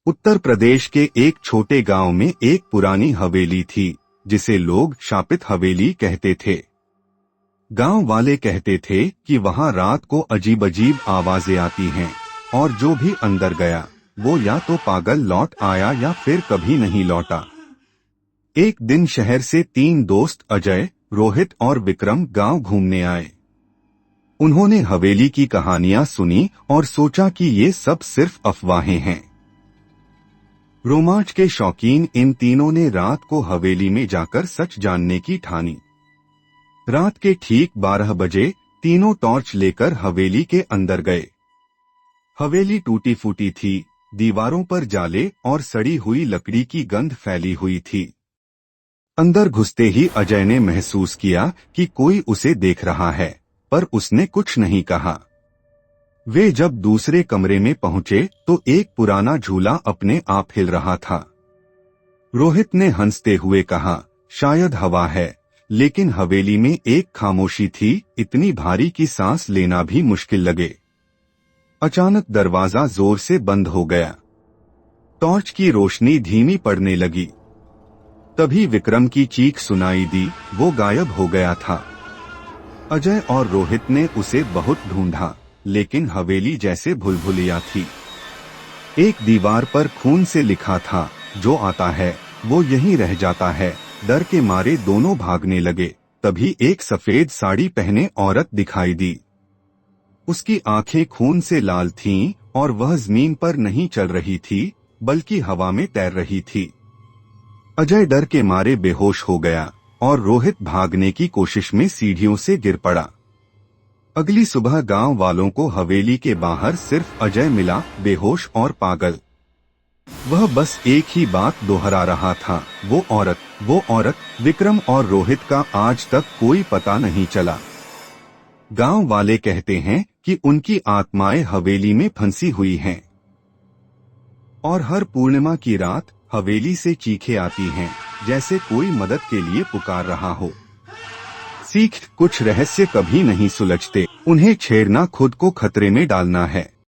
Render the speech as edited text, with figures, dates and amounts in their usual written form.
उत्तर प्रदेश के एक छोटे गांव में एक पुरानी हवेली थी, जिसे लोग शापित हवेली कहते थे। गांव वाले कहते थे कि वहां रात को अजीब अजीब आवाजें आती हैं और जो भी अंदर गया वो या तो पागल लौट आया या फिर कभी नहीं लौटा। एक दिन शहर से 3 दोस्त अजय, रोहित और विक्रम गांव घूमने आए। उन्होंने हवेली की कहानियां सुनी और सोचा कि ये सब सिर्फ अफवाहें हैं। रोमांच के शौकीन इन तीनों ने रात को हवेली में जाकर सच जानने की ठानी। रात के ठीक 12 बजे तीनों टॉर्च लेकर हवेली के अंदर गए। हवेली टूटी फूटी थी, दीवारों पर जाले और सड़ी हुई लकड़ी की गंध फैली हुई थी। अंदर घुसते ही अजय ने महसूस किया कि कोई उसे देख रहा है, पर उसने कुछ नहीं कहा। वे जब दूसरे कमरे में पहुंचे तो एक पुराना झूला अपने आप हिल रहा था। रोहित ने हंसते हुए कहा, शायद हवा है, लेकिन हवेली में एक खामोशी थी, इतनी भारी कि सांस लेना भी मुश्किल लगे। अचानक दरवाजा जोर से बंद हो गया। टॉर्च की रोशनी धीमी पड़ने लगी। तभी विक्रम की चीख सुनाई दी, वो गायब हो गया था। अजय और रोहित ने उसे बहुत ढूंढा, लेकिन हवेली जैसे भुलभुलिया थी। एक दीवार पर खून से लिखा था, जो आता है वो यहीं रह जाता है। डर के मारे दोनों भागने लगे। तभी एक सफेद साड़ी पहने औरत दिखाई दी। उसकी आंखें खून से लाल थीं और वह जमीन पर नहीं चल रही थी, बल्कि हवा में तैर रही थी। अजय डर के मारे बेहोश हो गया और रोहित भागने की कोशिश में सीढ़ियों से गिर पड़ा। अगली सुबह गांव वालों को हवेली के बाहर सिर्फ अजय मिला, बेहोश और पागल। वह बस एक ही बात दोहरा रहा था, वो औरत। विक्रम और रोहित का आज तक कोई पता नहीं चला। गांव वाले कहते हैं कि उनकी आत्माएं हवेली में फंसी हुई हैं और हर पूर्णिमा की रात हवेली से चीखें आती हैं, जैसे कोई मदद के लिए पुकार रहा हो। सीख, कुछ रहस्य कभी नहीं सुलझते, उन्हें छेड़ना खुद को खतरे में डालना है।